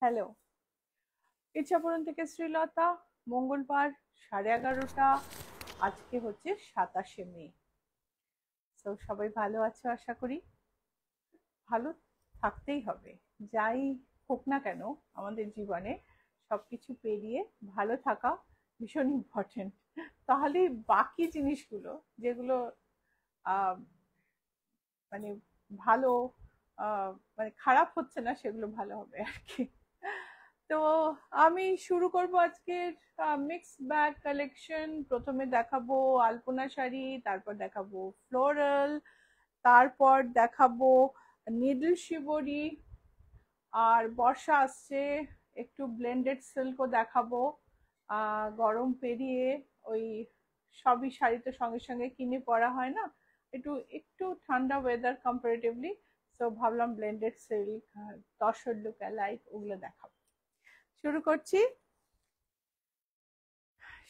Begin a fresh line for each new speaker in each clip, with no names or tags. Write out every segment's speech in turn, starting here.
Hello, ইচ্ছাপুরন থেকে শ্রীলতা। মঙ্গলবার 11:30। আজকে হচ্ছে 27শে মে। তো সবাই ভালো আছো আশা করি। ভালো থাকতেই হবে, যাই হোক না কেন আমাদের জীবনে সবকিছু পেরিয়ে ভালো থাকা ভীষণ ইম্পর্টেন্ট। তাহলে বাকি জিনিসগুলো যেগুলো আহ, মানে ভালো, মানে খারাপ হচ্ছে না সেগুলো ভালো হবে আর কি। তো আমি শুরু করব আজকের মিক্স ব্যাগ কালেকশন। প্রথমে দেখাবো আলপনা শাড়ি, তারপর দেখাবো ফ্লোরাল, তারপর দেখাবো নিডল শিবরি, আর বর্ষা আসছে একটু ব্লেন্ডেড সিল্কও দেখাবো। গরম পেরিয়ে ওই সবই শাড়ি তো সঙ্গে সঙ্গে কিনে পরা হয় না, একটু একটু ঠান্ডা ওয়েদার কম্পারেটিভলি। তো ভাবলাম blended silk, tussar look alike ওগুলো দেখাবো। শুরু করছি।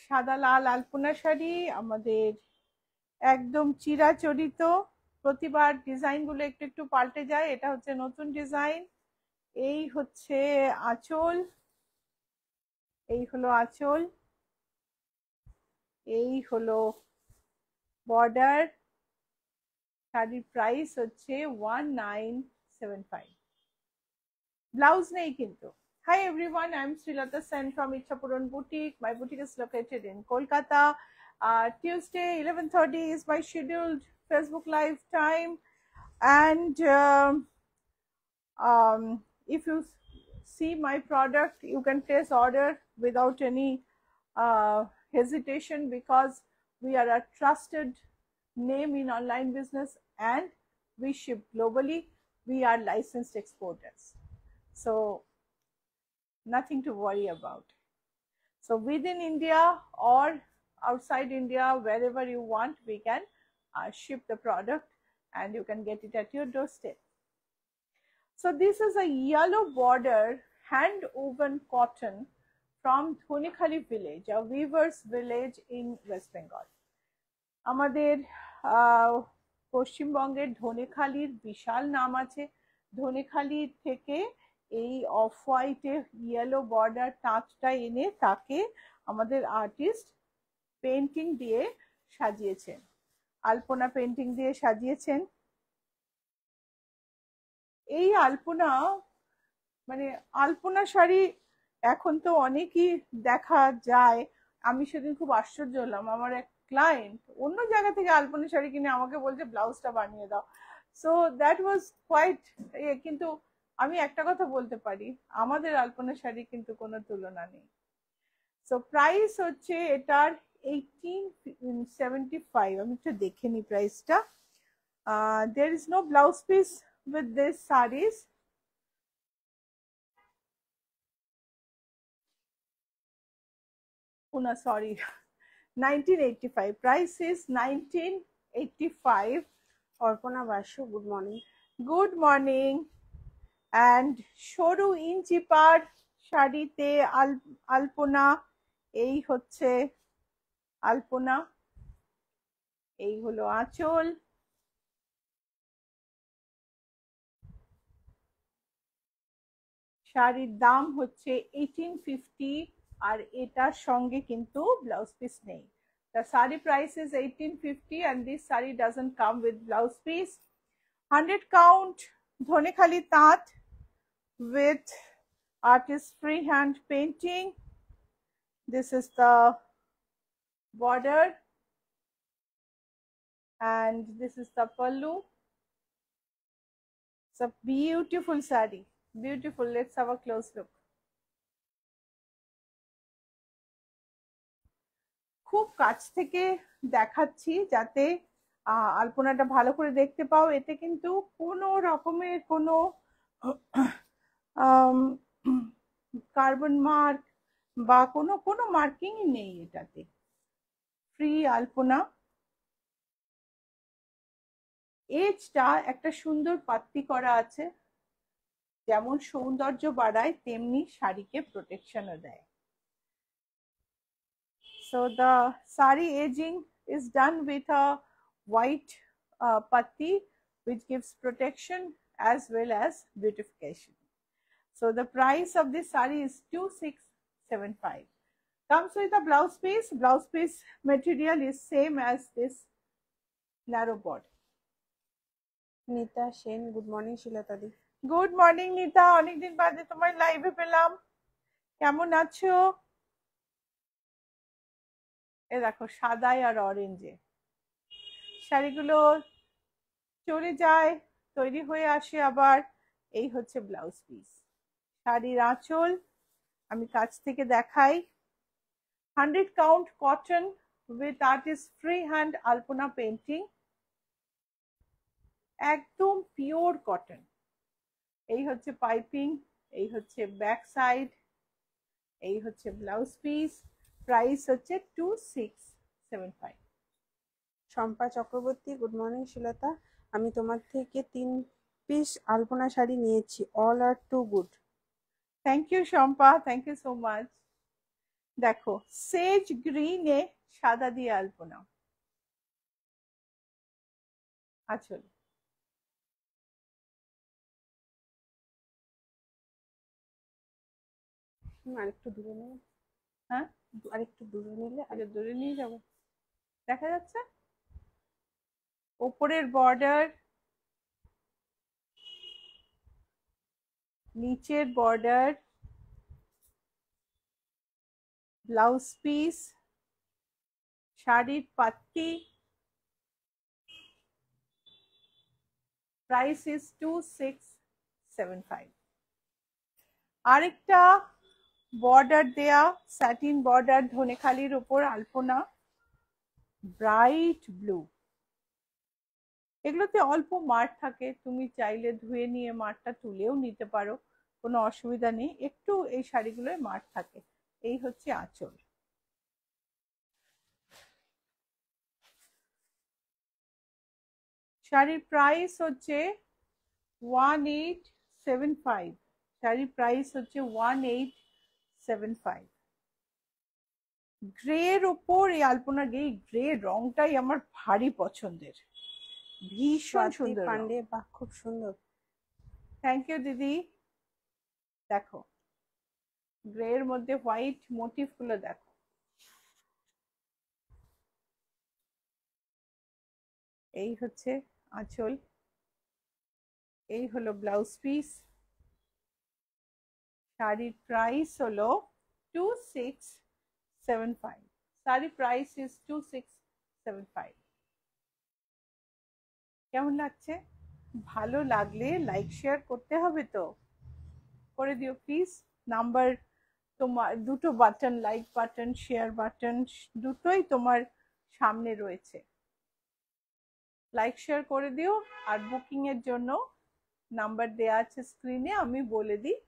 সাদা লাল আলপনা শাড়ি আমাদের একদম চিরাচরিত। প্রতিবার ডিজাইন গুলো একটু একটু পাল্টে যায়, এটা হচ্ছে নতুন ডিজাইন। এই হচ্ছে আঁচল, এই হলো আঁচল, এই হলো বর্ডার। শাড়ির প্রাইস হচ্ছে 1975। ব্লাউজ নেই কিন্তু। Hi everyone, I'm Srilata Sen from Ichapuran Boutique. My boutique is located in Kolkata. Tuesday 11:30 is my scheduled Facebook Live time, and if you see my product, you can place order without any hesitation, because we are a trusted name in online business and we ship globally. We are licensed exporters, so nothing to worry about. So within India or outside India, wherever you want, we can ship the product and you can get it at your doorstep. So this is a yellow border hand woven cotton from Dhonikhali village, a weaver's village in West Bengal. আমাদের পশ্চিমবঙ্গের ধনেখালির বিশাল নাম আছে। ধনেখালি থেকে এই of হোয়াইটে yellow border টাচটা এনে তাকে আমাদের artist painting দিয়ে সাজিয়েছেন, আলপনা পেন্টিং দিয়ে সাজিয়েছেন। এই আলপনা, মানে আলপনা শাড়ি এখন তো অনেকই দেখা যায়। আমি সেদিন খুব আশ্চর্য হলাম, আমার এক ক্লায়েন্ট অন্য জায়গা থেকে আলপনা শাড়ি কিনে আমাকে বলছে ব্লাউজটা বানিয়ে দাও। So that was quite. কিন্তু আমি একটা কথা বলতে পারি, আমাদের আলপনা শাড়ি কিন্তু কোনো তুলনা নেই। সো প্রাইস হচ্ছে এটার 1875। আমি একটু দেখে নি প্রাইসটা। There is no blouse piece with this saris. No, sorry, 1985. Price is 1985.
Arpana Basu, good morning.
Good morning. And সরু ইঞ্চি পার শাড়িতে আলপনা। এই হচ্ছে আলপনা, এই হলো আঁচল। শাড়ির দাম হচ্ছে 1850, আর এটার সঙ্গে কিন্তু ব্লাউজ পিস নেই। The sari price is 1850 and this sari doesn't come with blouse piece. 100 count Dhonikhali Tat with artist freehand painting. This is the border and this is the pallu. It's a beautiful sari, beautiful. Let's have a close look. খুব কাছ থেকে দেখাচ্ছি যাতে আলপনাটা ভালো করে দেখতে পাও। এতে কিন্তু কোনো রকমের কোনো কার্বন মার্ক বা কোনো কোনো মার্কিংই নেই এটাতে। ফ্রি আলপনা। এজটা একটা সুন্দর পাত্তি করা আছে, যেমন সৌন্দর্য বাড়ায় তেমনি শাড়িকে প্রোটেকশনও দেয়। So the sari aging is done with a white patti, which gives protection as well as beautification. So the price of this saree is 2675. Comes with a blouse piece. Blouse piece material is same as this narrow border.
Nita Sen, good morning Shilata দি।
Good morning Nita, অনেকদিন বাদে তোমার লাইভে পেলাম, কেমন আছো? এ দেখো সাদায় আর অরেঞ্জে শাড়িগুলো চলে যায়, তৈরি হয়ে আসে আবার। এই হচ্ছে ব্লাউজ পিস। শাড়ির আঁচল আমি কাছ থেকে দেখাই। 100 count cotton with artist free hand alpona painting, একদম পিওর কটন। এই হচ্ছে পাইপিং, এই হচ্ছে ব্যাক সাইড, এই হচ্ছে ব্লাউজ পিস। প্রাইস হচ্ছে 2675।
Shampa Chakraborty, good morning Shilata. আমি তোমার থেকে 3 পিস আলপনা শাড়ি নিয়েছি, all are too good.
Thank you Shampa, thank you so much. দেখো সেজ গ্রিনে সাদা দিয়ে আলপনা আঁচল।
আরেকটু দূরে নিয়ে,
হ্যাঁ
আরেকটু দূরে নিলে
আগে দূরে নিয়ে যাবো, দেখা যাচ্ছে ওপরের বর্ডার, নিচের বর্ডার, ব্লাউজ পিস, শাড়ির পাত্তি। Price is 2675। আরেকটা বর্ডার দেয়া স্যাটিন বর্ডার ধনেখালির উপর আলপনা, ব্রাইট ব্লু। এগুলোতে অল্প মার থাকে, তুমি চাইলে ধুয়ে নিয়ে মারটা তুলেও নিতে পারো, কোনো অসুবিধা নেই। একটু এই শাড়িগুলোয় মার থাকে। এই হচ্ছে আঁচল। শাড়ির প্রাইস হচ্ছে 1875। শাড়ির প্রাইস হচ্ছে 1875। গ্রে এর উপর এই আলপনা, এই গ্রে রংটাই আমার ভারী পছন্দের, ভীষণ সুন্দর
পান্ডে, বাহ খুব সুন্দর।
থ্যাংক ইউ দিদি। দেখো গ্রে এর মধ্যে হোয়াইট মোটিভ গুলো দেখো। এই হচ্ছে আঁচল, এই হলো ব্লাউজ পিস। শাড়ির প্রাইস হলো 2675। শাড়ির প্রাইস ইজ 2675। কেমন লাগছে? ভালো লাগলে লাইক শেয়ার করতে হবে তো, করে দিও প্লিজ। নাম্বার তোমার দুটো button, like button, share button, দুটোই তোমার সামনে রয়েছে। লাইক শেয়ার করে দিও। আর বুকিং এর জন্য নাম্বার দেয়া আছে স্ক্রিনে, আমি বলে দিই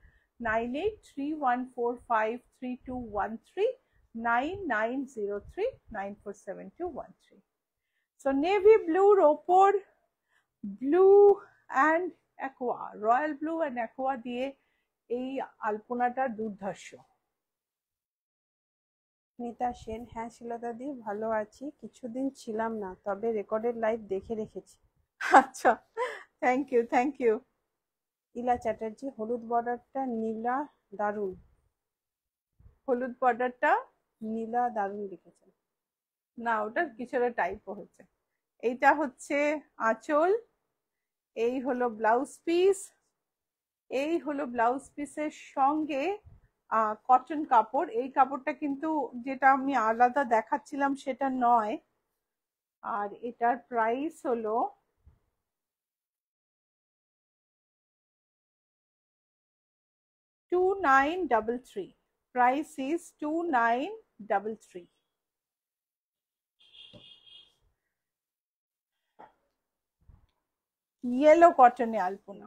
9831453213, 9903947213। সো নেভি ব্লুর ওপর blue and aqua, royal blue and aqua দিয়ে এই আলপনাটা দুর্ধর্ষ।
নিতা সেন, হ্যাঁ শিলতা দি ভালো আছি, কিছুদিন ছিলাম না, তবে রেকর্ডেড লাইভ দেখে রেখেছি।
আচ্ছা, থ্যাংক ইউ থ্যাংক ইউ।
ইলা চ্যাটার্জি, হলুদ বর্ডারটা নীলা দারুণ।
হলুদ বর্ডারটা
নীলা দারুণ লিখেছেন।
না, ওটা কিছুটা টাইপও হচ্ছে। এইটা হচ্ছে আঁচল, এই হলো ব্লাউজ পিস, এই হলো ব্লাউজ পিসের সঙ্গে কটন কাপড়। এই কাপড়টা কিন্তু যেটা আমি আলাদা দেখাচ্ছিলাম সেটা নয়। আর এটার প্রাইস হলো 2933। Price is 2933। ইয়েলো কটনে আলপনা।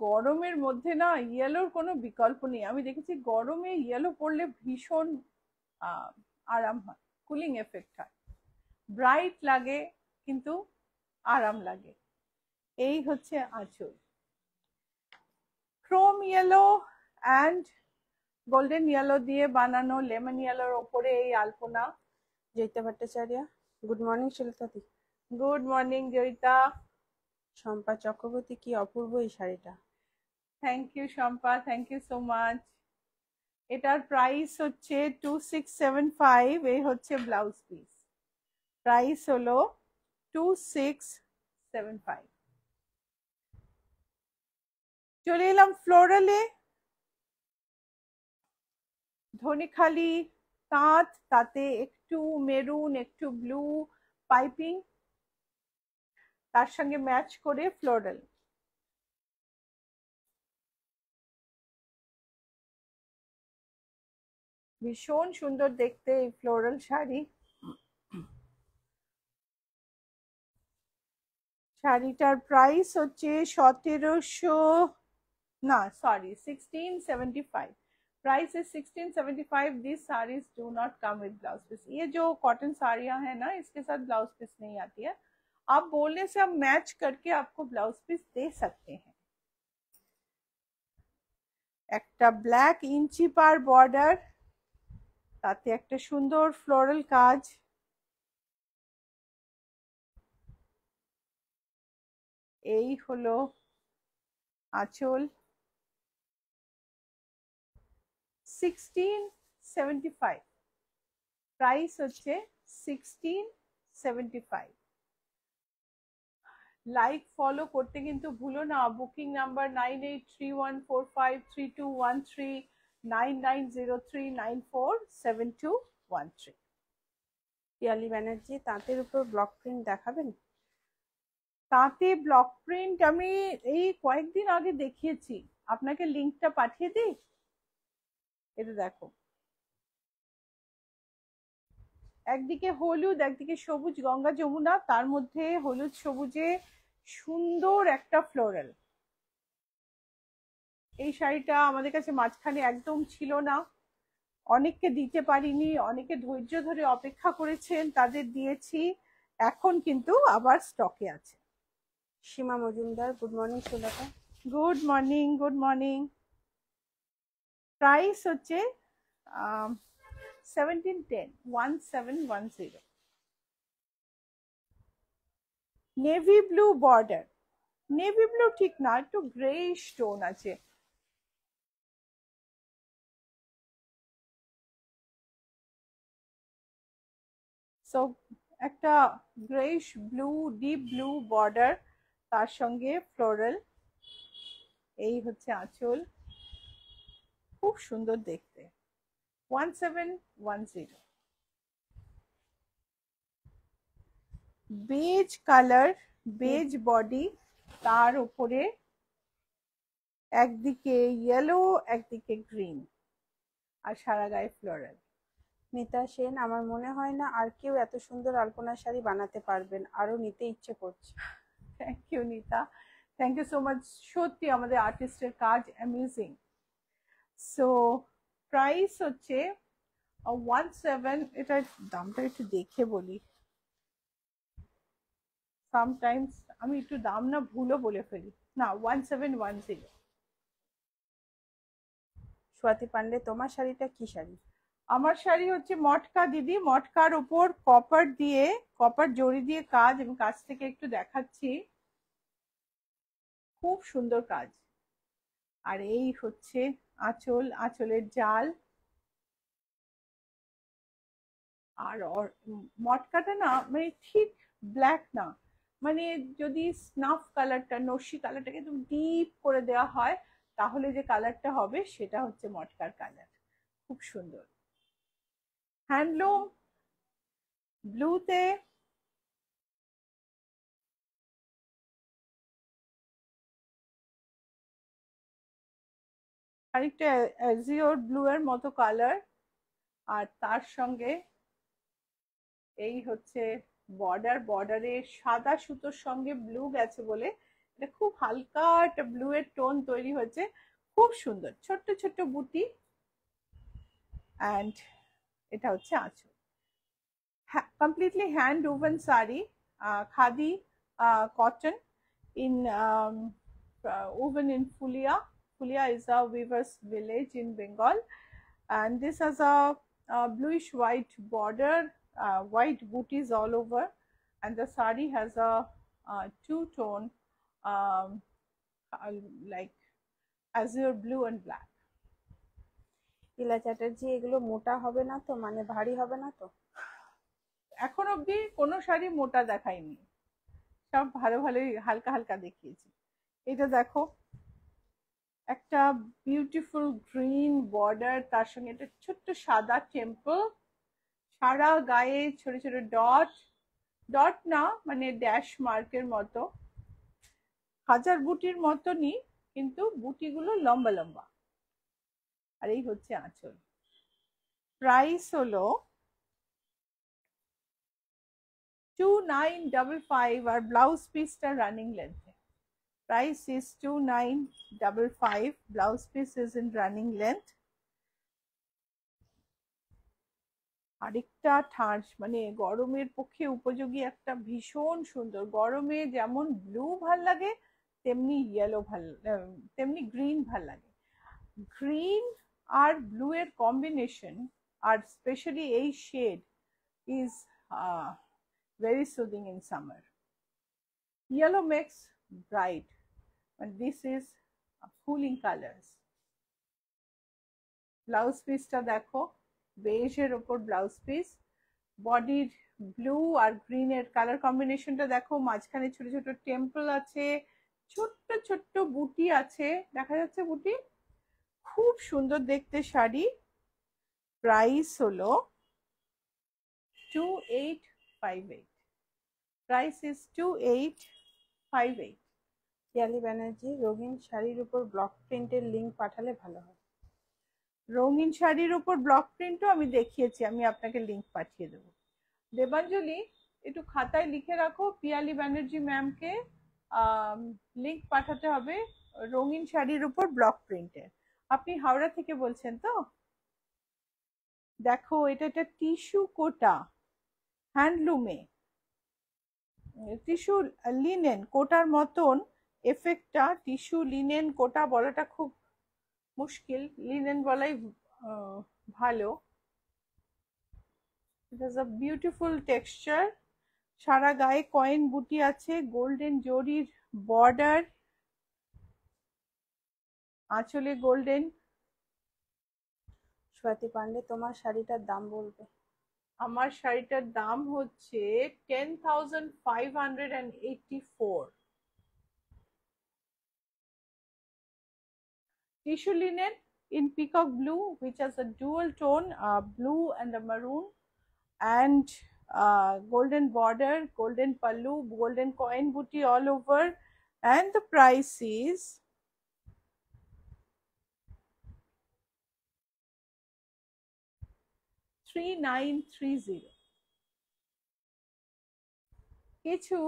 গরমের মধ্যে না ইয়েলোর কোনো বিকল্প নেই। আমি দেখেছি গরমে ইয়েলো পরলে ভীষণ আরাম হয়, কুলিং এফেক্ট হয়, ব্রাইট লাগে কিন্তু আরাম লাগে। এই হচ্ছে আঁচল। Chrome yellow and golden yellow দিয়ে বানানো লেমন ইয়েলোর ওপরে এই আলপনা।
জয়িতা ভট্টাচার্য, গুড মর্নিং শিলতা দি।
Good morning Joyita.
শম্পা চক্রবর্তী, কি অপূর্ব এই শাড়িটা।
Thank you Shampa, thank you so much. এটার প্রাইস হচ্ছে 2675। এই হচ্ছে ব্লাউজ পিস, প্রাইস হলো 2675। চলে এলাম ফ্লোরালে। ধনেখালি তাঁত, তাতে একটু মেরুন একটু ব্লু পাইপিং, তার সঙ্গে ম্যাচ করে ফ্লোরাল। ভীষণ সুন্দর দেখতে এই ফ্লোরাল শাড়ি। শাড়িটার প্রাইস হচ্ছে 1700, না sorry 1675। Price is 1675। These sarees do not come with blouse piece। ये जो कॉटन साड़ियां है ना, इसके साथ ब्लाउज पीस नहीं आती है। आप बोलने से हम मैच करके आपको ब्लाउज पीस दे सकते हैं। একটা ব্ল্যাক ইঞ্চি পার বর্ডার, তাতে একটা সুন্দর ফ্লোরাল কাজ। এই হলো আঁচল। 1675, প্রাইস হচ্ছে 1675। লাইক ফলো করতে কিন্তু ভুলো না। Booking number 9831453213, 9903947213।
পিয়ালি ব্যানার্জি, তাঁতের উপর ব্লক প্রিন্ট দেখাবেন?
তাতে ব্লক প্রিন্ট আমি এই কয়েকদিন আগে দেখিয়েছি, আপনাকে লিঙ্কটা পাঠিয়ে দিই। এটা দেখো, একদিকে হলুদ একদিকে সবুজ, গঙ্গা যমুনা, তার মধ্যে হলুদ সবুজে সুন্দর একটা ফ্লোরাল। এই শাড়িটা আমাদের কাছে মাঝখানে একদম ছিল না, অনেককে দিতে পারিনি, অনেকে ধৈর্য ধরে অপেক্ষা করেছেন, তাদের দিয়েছি, এখন কিন্তু আবার স্টকে আছে।
Seema Majumdar, good morning Sulata.
Good morning, good morning. Price হচ্ছে 1710, 1710। Navy blue border, navy blue ঠিক না, একটু গ্রেইশ টোন আছে। সো একটা greyish blue, deep blue border, তার সঙ্গে ফ্লোরাল। এই হচ্ছে আঁচল, খুব সুন্দর দেখতে। 1710। বেজ কালার, বেজ বডি, তার উপরে একদিকে ইয়েলো একদিকে গ্রিন, আর সারা গায়ে ফ্লোরাল।
মিতা সেন, আমার মনে হয় না আর কেউ এত সুন্দর আলপনা শাড়ি বানাতে পারবেন, আরো নিতে ইচ্ছে করছে।
Thank you Nita, thank you so much. সত্যি আমাদের আর্টিস্টের কাজ অ্যামেজিং। সো প্রাইস হচ্ছে 17। এটা দামটা একটু দেখে বলি, সামটাইমস আমি একটু দাম না ভুলও বলে ফেলি। না, 1710।
স্বাতি পান্ডে, তোমার শাড়িটা কি শাড়ি?
আমার শাড়ি হচ্ছে মটকা দিদি, মটকার উপর কপার দিয়ে, কপার জড়ি দিয়ে কাজ। আমি কাছ থেকে একটু দেখাচ্ছি, খুব সুন্দর কাজ। আর এই হচ্ছে আঁচল, আঁচলের জাল। আর মটকাটা না মানে ঠিক ব্ল্যাক না, মানে যদি স্নাফ কালারটা, নস্যি কালারটাকে একদম ডিপ করে দেওয়া হয়, তাহলে যে কালারটা হবে সেটা হচ্ছে মটকার কালার। খুব সুন্দর। হ্যান্ডলুম ব্লুতে, খানিকটা অ্যাজিওর ব্লু এর মতো কালার, আর তার সঙ্গে এই হচ্ছে বর্ডার। বর্ডারে সাদা সুতোর সঙ্গে ব্লু গেছে বলে এটা খুব হালকা একটা ব্লু এর টোন তৈরি হয়েছে, খুব সুন্দর। ছোট্ট ছোট্ট বুটি, অ্যান্ড এটা হচ্ছে আঁচল। Completely hand woven sari, khadi cotton, in woven in Fulia. Fulia is a weaver's village in Bengal, and this has a bluish white border, white booties all over, and the sari has a two-tone like azure blue and black.
ইলা চ্যাটার্জি, এগুলো মোটা হবে না তো, মানে ভারী হবে না তো?
এখন অবধি কোনো শাড়ি মোটা দেখায়নি, সব ভালো ভালোই হালকা হালকা দেখিয়েছি। এটা দেখো, একটা বিউটিফুল গ্রিন বর্ডার, তার সঙ্গে একটা ছোট্ট সাদা টেম্পল, সারা গায়ে ছোট ছোট ডট, ডট না মানে ড্যাশ মার্কের মতো, হাজার বুটির মতনই, কিন্তু বুটিগুলো লম্বা লম্বা। আর এই হচ্ছে আঁচল। প্রাইস হলো 2955 আর ব্লাউজ পিসটা running লেন্থে। Price is 2955, blouse piece is in running length. আরেকটা ঠাস মানে গরমের পক্ষে উপযোগী একটা ভীষণ সুন্দর, গরমে যেমন ব্লু ভাল লাগে তেমনি ইয়েলো তেমনি গ্রিন ভাল লাগে। গ্রিন আর ব্লু এর কম্বিনেশন আর স্পেশালি এই shade is very soothing in summer. Yellow makes bright, but this is cooling colors. Blouse পিসটা দেখো, বেজের ওপর ব্লাউজ পিস, বডির ব্লু আর গ্রিনের কালার কম্বিনেশনটা দেখো, মাঝখানে ছোট ছোট টেম্পল আছে, ছোট্ট ছোট্ট বুটি আছে, দেখা যাচ্ছে বুটি, খুব সুন্দর দেখতে শাড়ি। প্রাইস হলো 2858, প্রাইস ইজ 2858।
পিয়ালি ব্যানার্জি, রঙিন শাড়ির উপর ব্লক প্রিন্টের লিংক পাঠালে ভালো হয়।
রঙিন শাড়ির উপর ব্লক প্রিন্টও আমি দেখিয়েছি, আমি আপনাকে লিংক পাঠিয়ে দেবো। দেবাঞ্জলি, একটু খাতায় লিখে রাখো, পিয়ালি ব্যানার্জি ম্যামকে লিংক পাঠাতে হবে রঙিন শাড়ির উপর ব্লক প্রিন্টের। আপনি হাওড়া থেকে বলছেন তো? দেখো, এটা একটা টিস্যু কোটা, হ্যান্ডলুমে, টিস্যু লিনেন কোটার মতন এফেক্টটা। টিস্যু লিনেন কোটা বলাটা খুব মুশকিল, লিনেন বলাই ভালো। It has a beautiful texture, সারা গায়ে কয়েন বুটি আছে, গোল্ডেন জরির বর্ডার, আঁচলে গোল্ডেন।
স্বাতি পান্ডে, তোমার শাড়িটার দাম বলবে?
আমার শাড়িটার দাম হচ্ছে 10,584। Tissue linen in peacock blue, which has a dual tone, blue and a maroon, and golden border, golden pallu, golden coin booty all over, and the price is 3930। কিছু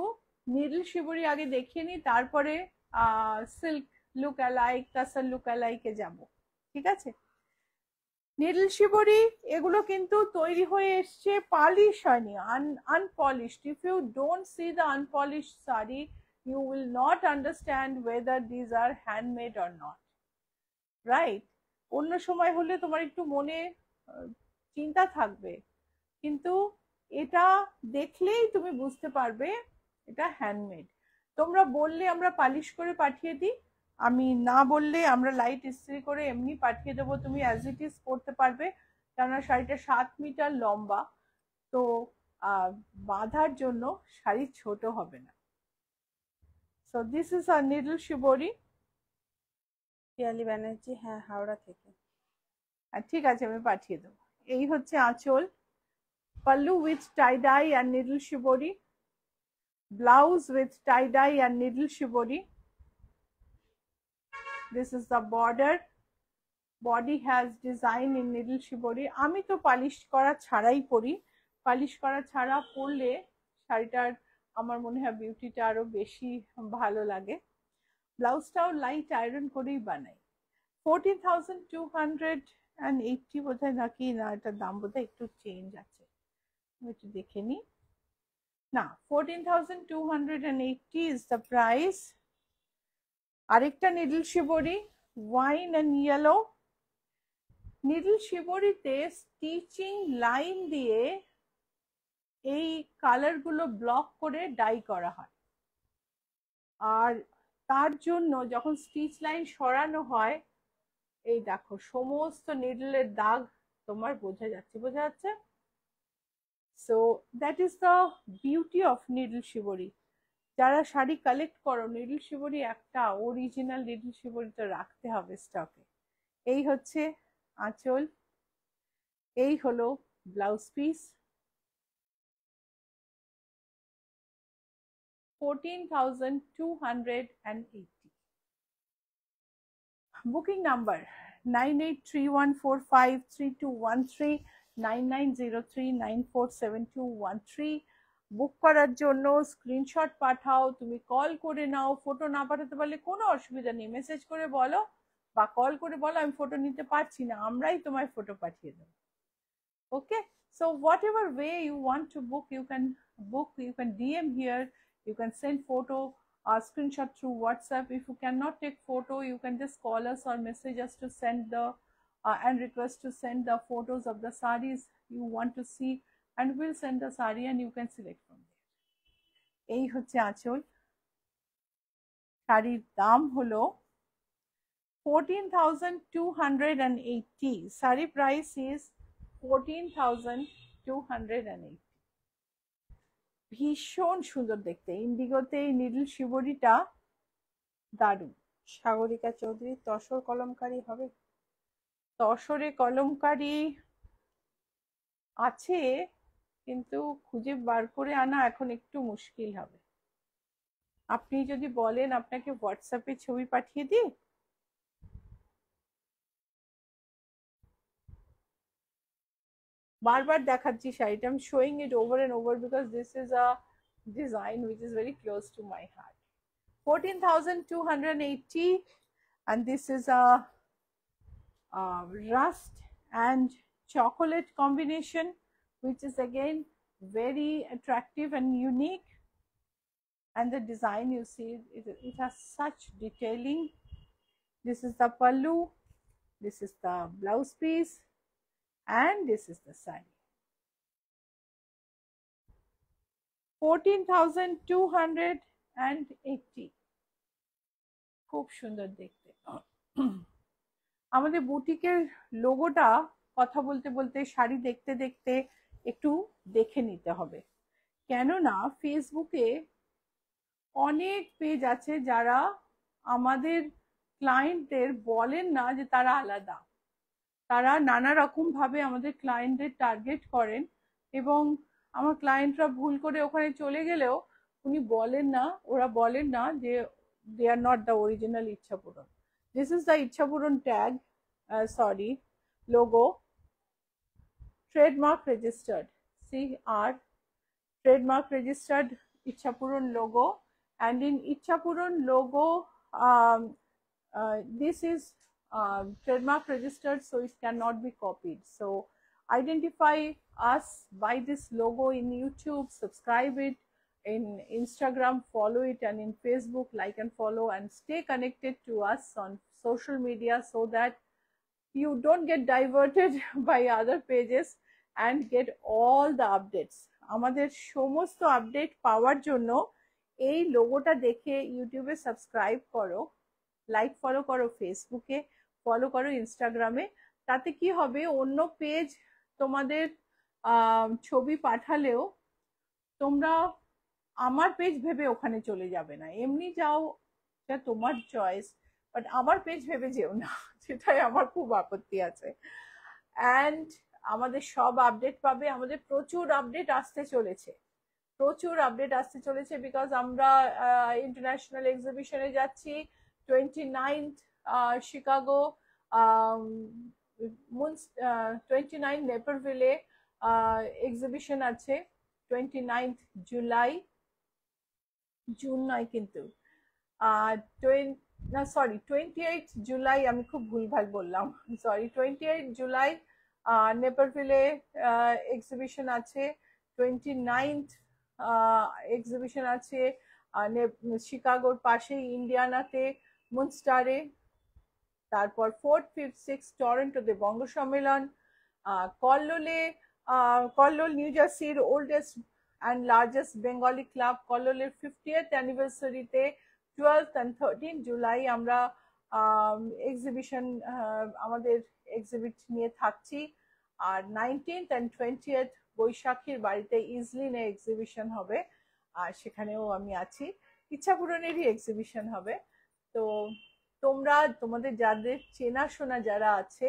নিডল শিবরি আগে দেখিয়ে নি, তারপরে silk look alike, tussar look অ্যালাইকে যাব, ঠিক আছে? Needle শিবরি এগুলো কিন্তু তৈরি হয়ে এসছে, পালিশ হয়নি, unpolished. If you don't see the unpolished sari, you will not understand whether these are handmade or not, right? অন্য সময় হলে তোমার একটু মনে চিন্তা থাকবে, কিন্তু এটা দেখলেই তুমি বুঝতে পারবে এটা হ্যান্ডমেড। তোমরা বললে আমরা পালিশ করে পাঠিয়ে দিই, আমি না বললে আমরা লাইট ইস্ত্রি করে এমনি পাঠিয়ে দেবো, তুমি অ্যাজ ইট ইজ পরতে পারবে, কেননা শাড়িটা 7 মিটার লম্বা, তো বাঁধার জন্য শাড়ি ছোট হবে না। So this is a needle shibori.
Piyali Banerjee, হ্যাঁ, হাওড়া থেকে।
ঠিক আছে, আমি পাঠিয়ে দেবো। এই হচ্ছে আঁচল, pallu with tie dye and needle shibori, blouse with tie dye and needle shibori. This is the border, body has design in needle shibori. আমি তো পালিশ করা ছাড়াই পরি, পালিশ করা ছাড়া পরলে শাড়িটার আমার মনে হয় বিউটিটা আরো বেশি ভালো লাগে। ব্লাউজটাও লাইট আয়রন করেই বানাই। 14,280 বোধহয়, নাকি না এটার দাম বোধহয় একটু চেঞ্জ আছে, একটু দেখে নি। না, 14,280 is the price. আরেকটা needle shibori, wine and yellow. Needle শিবরিতে স্টিচিং লাইন দিয়ে এই কালার গুলো ব্লক করে ডাই করা হয়, আর তার জন্য যখন স্টিচ লাইন সরানো হয়, এই দেখো সমস্ত নিডলের দাগ তোমার বোঝা যাচ্ছে। So that is the beauty of needle shibori. যারা শাড়ি কালেক্ট করো, নিডল শিবরি একটা অরিজিনাল নিডল শিবরি তো রাখতে হবে স্টকে। এই হচ্ছে আঁচল, এই হলো ব্লাউজ পিস। 14,280। Booking number 9831453213, 9903947213। বুক করার জন্য স্ক্রিনশট পাঠাও, তুমি কল করে নাও। ফটো না পাঠাতে পারলে কোনো অসুবিধা নেই, মেসেজ করে বলো বা কল করে বলো আমি ফটো নিতে পারছি না, আমরাই তোমায় ফটো পাঠিয়ে দেবো। Okay, so whatever way you want to book, you can book, you can DM here, you can send photo or screenshot through WhatsApp. If you cannot take photo, you can just call us or message us to send the and request to send the photos of the sarees you want to see, and we'll send the saree and you can select from there. এই হচ্ছে আঁচল। শাড়ির দাম হলো 14,280। saree price is 14,280। ভীষণ সুন্দর দেখতে, ইন্ডিগোতে এই নিডল শিবরিটা দারুণ।
সাগরিকা চৌধুরী তসর কলমকারী হবে?
তসরে কলমকারী আছে, কিন্তু খুঁজে বার করে আনা এখন একটু মুশকিল হবে। আপনি যদি বলেন আপনাকে হোয়াটসঅ্যাপে ছবি পাঠিয়ে দিই। বারবার দেখাচ্ছি শাড়িটা, আমি showing it over and over because this is a design which is very close to my heart. 14,280, and this is a rust and chocolate combination, which is again very attractive and unique. And the design, you see, it has such detailing. This is the pallu, this is the blouse piece, and this is the saree. 14,280। খুব সুন্দর দেখতে। আমাদের বুটিকের লোগোটা কথা বলতে বলতে, শাড়ি দেখতে দেখতে একটু দেখে নিতে হবে, কেননা ফেসবুকে অনেক পেজ আছে যারা আমাদের ক্লায়েন্টদের বলেন না যে তারা আলাদা। তারা নানা রকম ভাবে আমাদের ক্লায়েন্টদের টার্গেট করেন, এবং আমার ক্লায়েন্টরা ভুল করে ওখানে চলে গেলেও ওরা বলেন না যে they are not the original Ichhapuran. This is the Ichhapuran tag, logo, trademark registered, CR, trademark registered Ichhapuran logo. And in Ichhapuran logo, this is trademark registered, so it cannot be copied. So identify us by this logo in YouTube, subscribe it, in Instagram follow it, and in Facebook like and follow, and stay connected to us on social media so that you don't get diverted by other pages and get all the updates. আমাদের সমস্ত update পাওয়ার জন্য এই লোগোটা দেখে ইউটিউবে subscribe করো, like follow করো, ফেসবুকে ফলো করো, ইনস্টাগ্রামে। তাতে কি হবে, অন্য পেজ তোমাদের ছবি পাঠালেও তোমরা আমার পেজ ভেবে ওখানে চলে যাবে না, এমনি যাও, এটা তোমার চয়েস, বাট আমার পেজ ভেবে যেও না, সেটাই আমার খুব আপত্তি আছে। অ্যান্ড আমাদের সব আপডেট পাবে, আমাদের প্রচুর আপডেট আসতে চলেছে, বিকজ আমরা ইন্টারন্যাশনাল এক্সিবিশনে যাচ্ছি। 29th শিকাগো, 29 নেপারভিলে এক্সিবিশন আছে, 29th জুলাই, জুন নয় কিন্তু, 28th জুলাই, আমি খুব ভুলভাল বললাম, সরি, 28th জুলাই নেপারভিলে এক্সিবিশন আছে, 29th এক্সিবিশন আছে শিকাগোর পাশেই ইন্ডিয়ানাতে মুনস্টারে, তারপর 4th, 5th, 6th টরন্টোতে বঙ্গ সম্মেলন, কল্লোল নিউ জার্সির oldest and largest Bengali club কল্লোলের 50th অ্যানিভার্সারিতে 12th and 13th জুলাই আমরা এক্সিবিশন আমাদের এক্সিবিট নিয়ে থাকছি। আর 19th and 20th বৈশাখীর বাড়িতে ইজলিনে এক্সিবিশন হবে, আর সেখানেও আমি আছি। ইচ্ছা পূরণেরই এক্সিবিশন হবে। তো তোমরা তোমাদের যাদের চেনাশোনা যারা আছে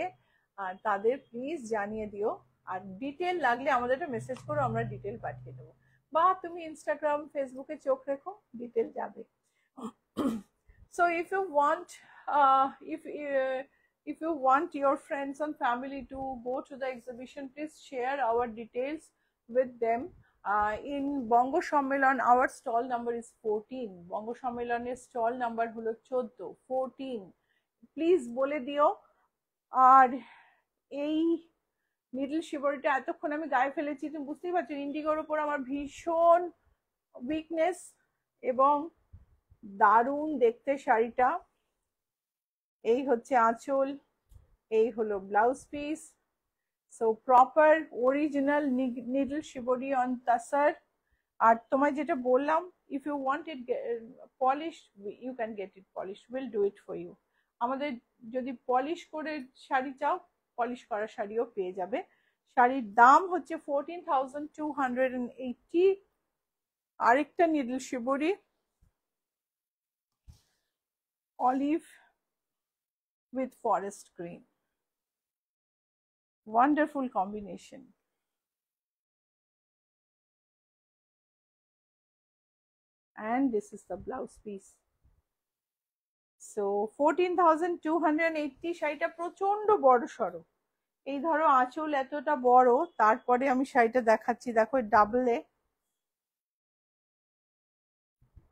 তাদের প্লিজ জানিয়ে দিও। আর ডিটেল লাগলে আমাদের একটা মেসেজ করো, আমরা ডিটেল পাঠিয়ে দেবো। বা তুমি ইনস্টাগ্রাম ফেসবুকে চোখ রেখো, ডিটেল যাবে। So if you want your friends and family to go to the exhibition, please share our details with them. In Bongo সম্মেলন our stall number is 14. Bongo সম্মেলনের stall number হলো 14 প্লিজ বলে দিও। আর এই নিডল শিবরিটা এতক্ষণ আমি গায়ে ফেলেছি, তুমি বুঝতেই পারছো ইন্ডিগোর উপর আমার ভীষণ উইকনেস। এবং দারুণ দেখতে শাড়িটা। এই হচ্ছে আঁচল, এই হলো blouse piece. So proper original needle shibori on tussar. আর তোমায় যেটা বললাম, if you want it polish you can get it polish, will do it for you. আমাদের যদি পলিশ করে শাড়ি চাও, পলিশ করা শাড়িও পেয়ে যাবে। শাড়ির দাম হচ্ছে 14,280। আরেকটা needle শিবরি olive with forest green, wonderful combination. And this is the blouse piece. So 14,280। শাড়িটা প্রচন্ড বড় সড়ো। এই ধরো আঁচল এতটা বড়, তারপরে আমি শাড়িটা দেখাচ্ছি, দেখো ডাবলে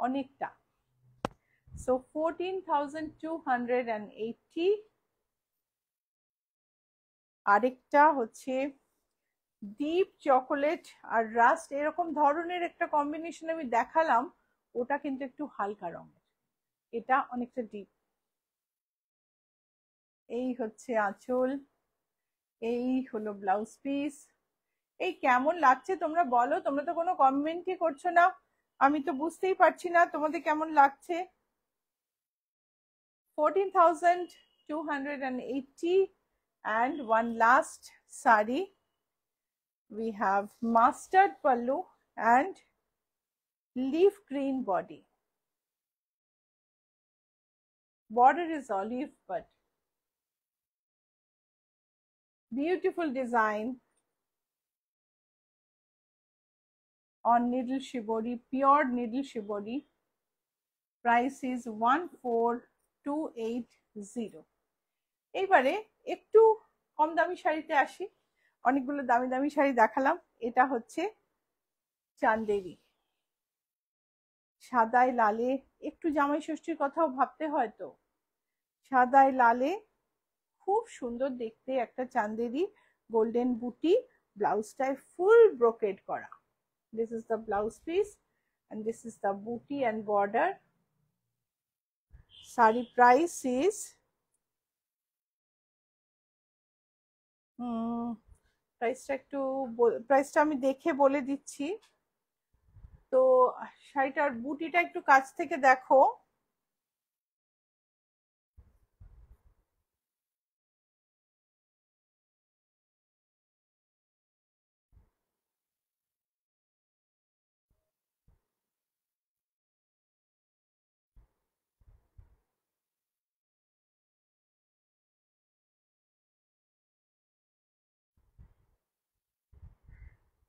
অনেকটা। So 14,280। আরেকটা হচ্ছে ডিপ চকোলেট আর রাস্ট, এরকম ধরনের একটা কম্বিনেশন আমি দেখালাম, ওটা কিন্তু একটু হালকা রঙের, এটা অনেকটা ডিপ। এই হচ্ছে আঁচল, এই হলো ব্লাউজ পিস। এই কেমন লাগছে তোমরা বলো, তোমরা তো কোনো কমেন্টই করছো না, আমি তো বুঝতেই পারছি না তোমাদের কেমন লাগছে। 14,280। and one last sari, we have mustard pallu and leaf green body. Border is olive, but beautiful design on needle shibori, pure needle shibori. Price is 14,280। এইবারে একটু কম দামি শাড়িতে আসি। অনেকগুলো দামি দামি শাড়ি দেখালাম, এটা হচ্ছে চান্দেরি, সাদায় লালে। একটু জামাই ষষ্ঠীর কথাও ভাবতে হয়, তো সাদায় লালে খুব সুন্দর দেখতে একটা চান্দেরি, গোল্ডেন বুটি, ব্লাউজটায় ফুল ব্রোকেড করা। This is the blouse piece and this is the booty and border. Sari price is প্রাইসটা আমি দেখে বলে দিচ্ছি। তো শাড়িটার বুটিটা একটু কাছ থেকে দেখো,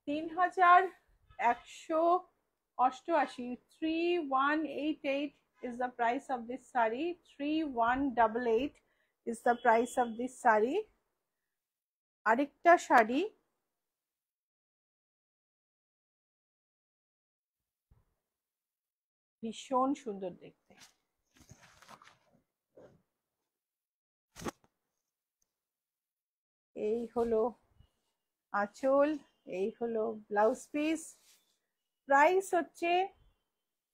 3,188। 3,188 is the price of this sari. 3,188 is the price of this sari. আরেকটা শাড়ি, ভীষণ সুন্দর দেখতে। এই হলো আঁচল, এই হলো ব্লাউজ পিস। প্রাইস হচ্ছে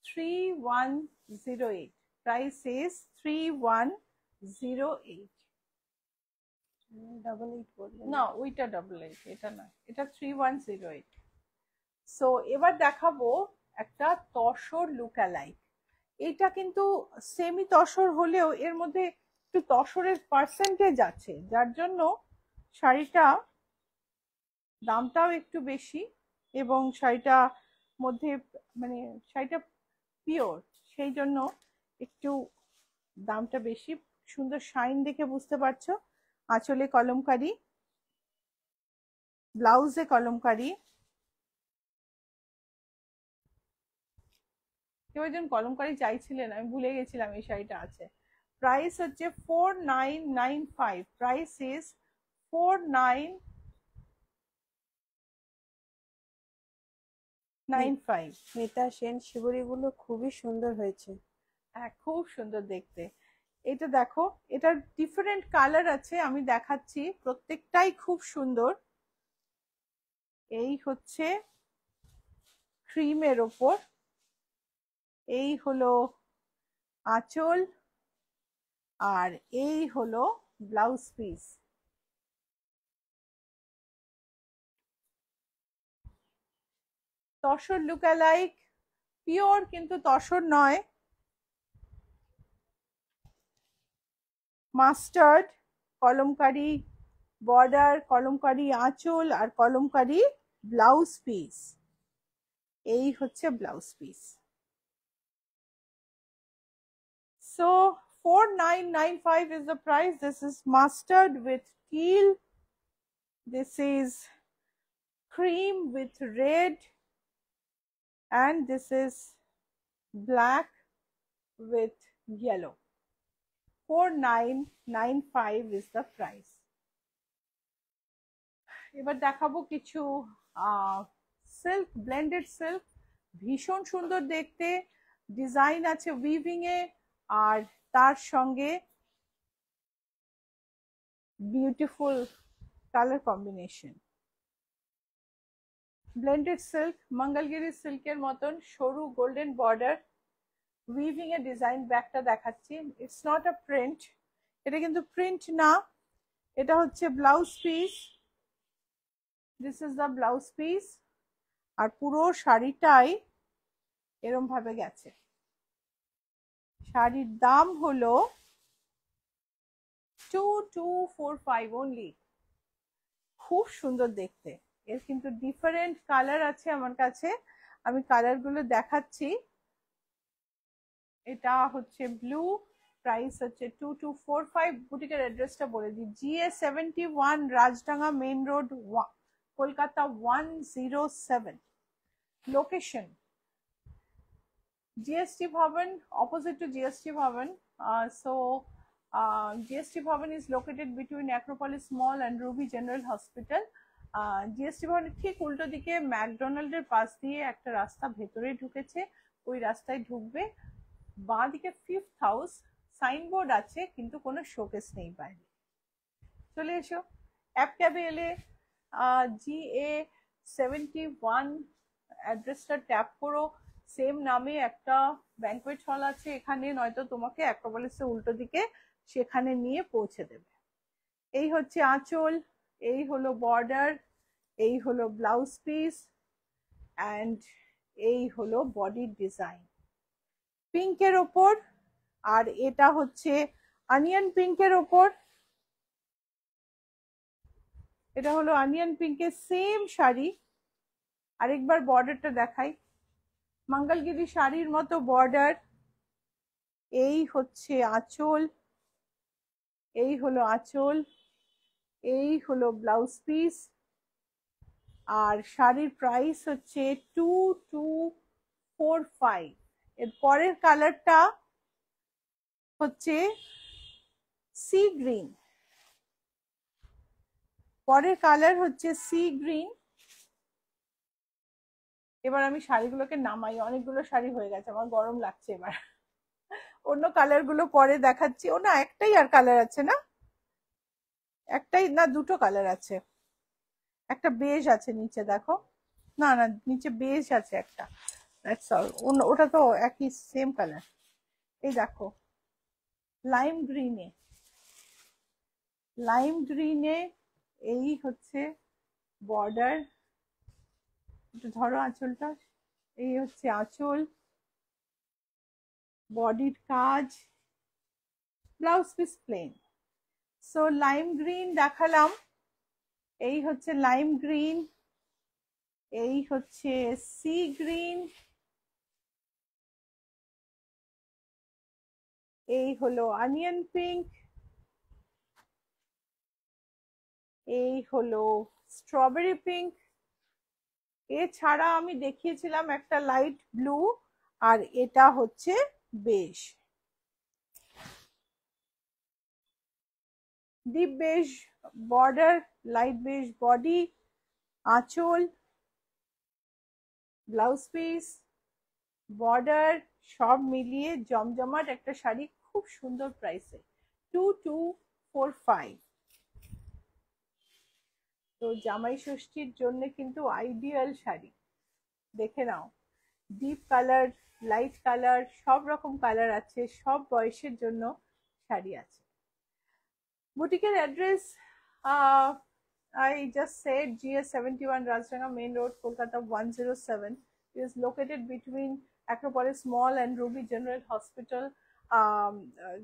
3,108। Price is 3,108। না ওইটা 88, এটা না, এটা 3,108। সো এবার দেখাবো একটা তসর লুক অ্যালাইক। এটা কিন্তু সেমি তসর হলেও এর মধ্যে একটু তসরের পার্সেন্টেজ আছে, যার জন্য শাড়িটা দামটাও একটু বেশি, এবং শাড়িটা মধ্যে মানে শাড়িটা পিওর, সেই জন্য একটু দামটা বেশি। সুন্দর শাইন দেখে বুঝতে পারছো। আঁচলে কলমকারি, ব্লাউজে কলমকারি। কেউ একজন কলমকারি চাইছিলেন, আমি ভুলে গেছিলাম এই শাড়িটা আছে। প্রাইস হচ্ছে 4995, প্রাইস ইজ 4995।
মিতা সেন শিবরিগুলো খুবই সুন্দর হয়েছে।
হ্যাঁ, খুব সুন্দর দেখতে। এটা দেখো, এটার ডিফারেন্ট কালার আছে, আমি দেখাচ্ছি, প্রত্যেকটাই খুব সুন্দর। এই হচ্ছে ক্রিমের ওপর, এই হলো আঁচল, আর এই হলো blouse piece. Tussar lookalike, pure কিন্তু তসর নয়। মাস্টার্ড, কলমকারি বর্ডার, কলমকারি আঁচল, আর কলমকারি ব্লাউজ পিস। এই হচ্ছে blouse piece. So 4995 is the price. This is mustard with teal. This is cream with red. And this is black with yellow. 4995 is the price. এবার দেখাবো কিছু silk, blended silk, ভীষণ সুন্দর দেখতে, design আছে weaving এ, আর তার সঙ্গে beautiful colour combination. Blended silk, Mangalagiri সিল্কের মতন সরু গোল্ডেন বর্ডার, উইভিং এ ডিজাইন। ব্যাকটা দেখাচ্ছি, ইটস নট আ প্রিন্ট, এটা কিন্তু প্রিন্ট না, এটা হচ্ছে blouse piece. This is the blouse piece, আর পুরো শাড়িটাই এরম ভাবে গেছে। শাড়ির দাম হলো 2245 অনলি। খুব সুন্দর দেখতে। এর কিন্তু ডিফারেন্ট কালার আছে আমার কাছে, আমি কালার গুলো দেখাচ্ছি। এটা হচ্ছে ব্লু, প্রাইস হচ্ছে 2245। বুটিকের অ্যাড্রেসটা বলে দিই, GA71, Rajdanga main road, Kolkata 107। Location GST Bhavan, opposite to GST Bhavan. GST Bhavan is located between Acropolis Mall and Ruby General Hospital. GST Bhavan ঠিক উল্টো দিকে ম্যাকডোনাল্ডের পাশ দিয়ে একটা রাস্তা ভেতরে ঢুকেছে, ওই রাস্তায় ঢুকবে, বাঁ দিকে 5th হাউস, সাইনবোর্ড আছে কিন্তু কোনো শোকেস নেই বাইরে। চলে এসো, অ্যাপ ক্যাবে এলে GA71 অ্যাড্রেসটা ট্যাপ করো, সেম নামে একটা ব্যাংকুয়েট হল আছে এখানে, নয়তো তোমাকে অ্যাক্রোপলিসের উল্টো দিকে সেখানে নিয়ে পৌঁছে দেবে। এই হচ্ছে আঁচল, এই হলো বর্ডার, এই হলো ব্লাউজ পিস, অ্যান্ড এই হলো বডির ডিজাইন পিঙ্কের ওপর, আর এটা হচ্ছে অনিয়ন পিঙ্কের ওপর। এটা হলো অনিয়ন পিঙ্কের সেম শাড়ি। আরেকবার বর্ডারটা দেখাই, মঙ্গলগিরি শাড়ির মতো বর্ডার। এই হচ্ছে আঁচল, এই হলো আঁচল, এই হলো ব্লাউজ পিস, আর শাড়ির প্রাইস হচ্ছে 2245। এর পরের কালারটা হচ্ছে সি গ্রিন, পরের কালার হচ্ছে সি গ্রিন। এবার আমি শাড়িগুলোকে নামাই, অনেকগুলো শাড়ি হয়ে গেছে, আমার গরম লাগছে। এবার অন্য কালার গুলো পরে দেখাচ্ছি। ও না, একটাই আর কালার আছে না, একটাই না, দুটো কালার আছে, একটা বেজ আছে নিচে, দেখো, না না নিচে বেজ আছে একটা, দ্যাটস অল। ওটা তো একই সেম কালার। এই দেখো, লাইম গ্রিনে, লাইম গ্রিনে এই হচ্ছে বর্ডার, একটু ধরো আঁচলটা, এই হচ্ছে আঁচল, বডির কাজ, blouse piece plane. So lime green দেখালাম, এই হচ্ছে লাইম গ্রিন, এই হচ্ছে সি গ্রিন, এই হলো অনিয়ন পিঙ্ক, এই হলো স্ট্রবেরি পিঙ্ক, এছাড়া আমি দেখিয়েছিলাম একটা লাইট ব্লু, আর এটা হচ্ছে beige, deep beige border, light beige body, আঁচল, ব্লাউজ পিস, বর্ডার, সব মিলিয়ে জমজমাট একটা শাড়ি, খুব সুন্দর প্রাইসে, 2245। তো জামাই ষষ্ঠীর জন্য কিন্তু আইডিয়াল শাড়ি, দেখে নাও, ডিপ কালার, লাইট কালার, সব রকম কালার আছে, সব বয়সের জন্য শাড়ি আছে। বুটিকের address I just said, GS 71 Rajranga Main Road, Kolkata 107. It is located between Acropolis Mall and Ruby General Hospital.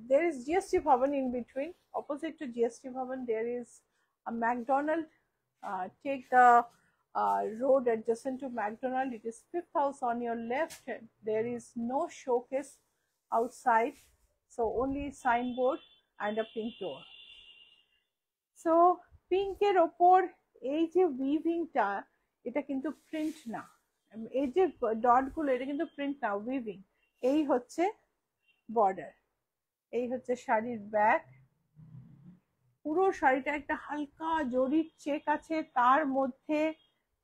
There is GST Bhavan in between. Opposite to GST Bhavan, there is a McDonald. Take the road adjacent to McDonald. It is fifth house on your left. There is no showcase outside, so only signboard and a pink door. So পিঙ্কের ওপর এই যে উইভিংটা, এটা কিন্তু print না, এই যে dot গুলো এটা কিন্তু প্রিন্ট না, উইভিং। এই হচ্ছে বর্ডার, এই হচ্ছে শাড়ির ব্যাক, পুরো শাড়িটা একটা হালকা জরির চেক আছে, তার মধ্যে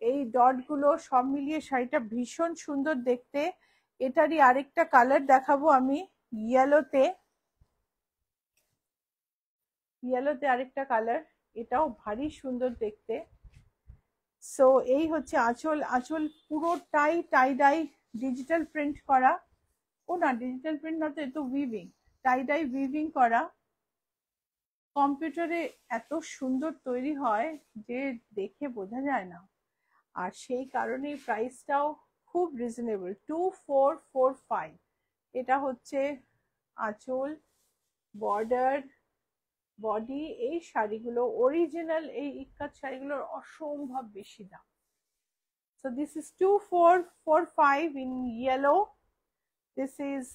এই ডট গুলো সব মিলিয়ে শাড়িটা ভীষণ সুন্দর দেখতে। এটারই আরেকটা কালার দেখাবো আমি, ইয়েলোতে, ইয়েলোতে আরেকটা কালার, এটাও ভারী সুন্দর দেখতে। সো এই হচ্ছে আঁচল, আঁচল পুরোটাই টাই ডাই ডিজিটাল প্রিন্ট করা, ও না ডিজিটাল প্রিন্ট না, তো এ তো উইভিং, টাই ডাই উইভিং করা, কম্পিউটারে এত সুন্দর তৈরি হয় যে দেখে বোঝা যায় না, আর সেই কারণে প্রাইসটাও খুব রিজনেবল, 2445। এটা হচ্ছে আঁচল, বর্ডার, বডি। এই শাড়িগুলো অরিজিনাল, এই ইক্কাত শাড়িগুলোর অসম্ভব বেশি দাম। So this is 2445 in yellow. This is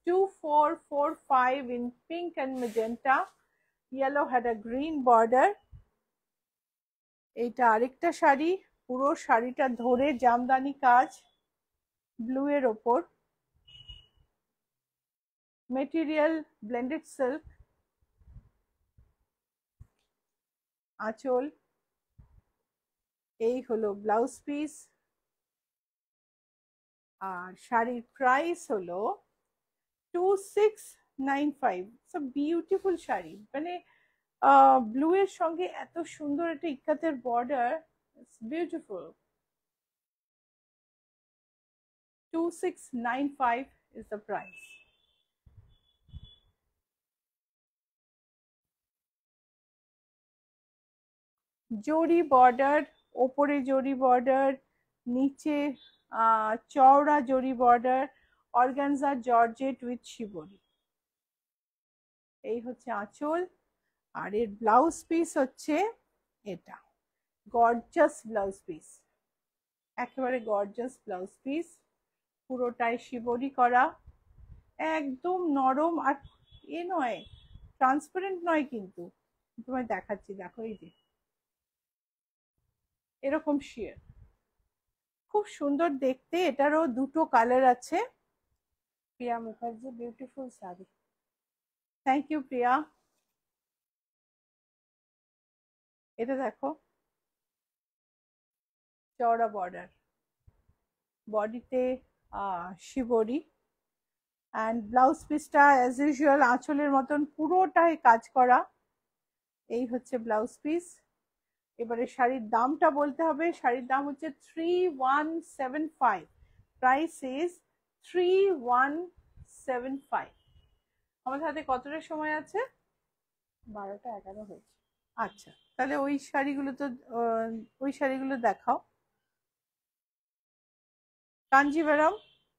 2445 in pink and magenta. Yellow had a green border. এইটা আরেকটা শাড়ি, পুরো শাড়িটা ধরে জামদানি কাজ, ব্লু এর ওপর, মেটেরিয়াল ব্লেন্ডেড সিল্ক, আঁচল, এই হলো ব্লাউজ পিস, আর শাড়ির প্রাইস হলো 2695। ইটস আ বিউটিফুল শাড়ি, মানে ব্লু এর সঙ্গে এত সুন্দর একটা ইক্কাতের border, it's beautiful. 2695 is the price. Zari border, ওপরে জরি বর্ডার, নিচে চওড়া zari border, organza georgette with shibori. এই হচ্ছে আঁচল, আর এর ব্লাউজ পিস হচ্ছে এটা, গর্জাস ব্লাউজ পিস, একেবারে গর্জাস ব্লাউজ পিস, পুরোটাই শিবরি করা, একদম নরম, আর এ নয়, ট্রান্সপারেন্ট নয়, কিন্তু তোমায় দেখাচ্ছি, দেখো এই যে এরকম শিয়ার, খুব সুন্দর দেখতে। এটারও দুটো কালার আছে।
Priya Mukherjee, beautiful sari.
Thank you Priya. এটা দেখো, চওড়া বর্ডার, বডিতে শিবরি, অ্যান্ড ব্লাউজ পিসটা অ্যাজ ইউজুয়াল আঁচলের মতন পুরোটাই কাজ করা। এই হচ্ছে ব্লাউজ পিস। এবারে শাড়ির দামটা বলতে হবে, শাড়ির দাম হচ্ছে 3175, প্রাইস ইজ 3175। আমাদের হাতে কতটা সময় আছে?
12টা 11 হয়েছে।
আচ্ছা, তাহলে ওই শাড়িগুলো তো, ওই শাড়িগুলো দেখাও। কাঞ্জিভারাম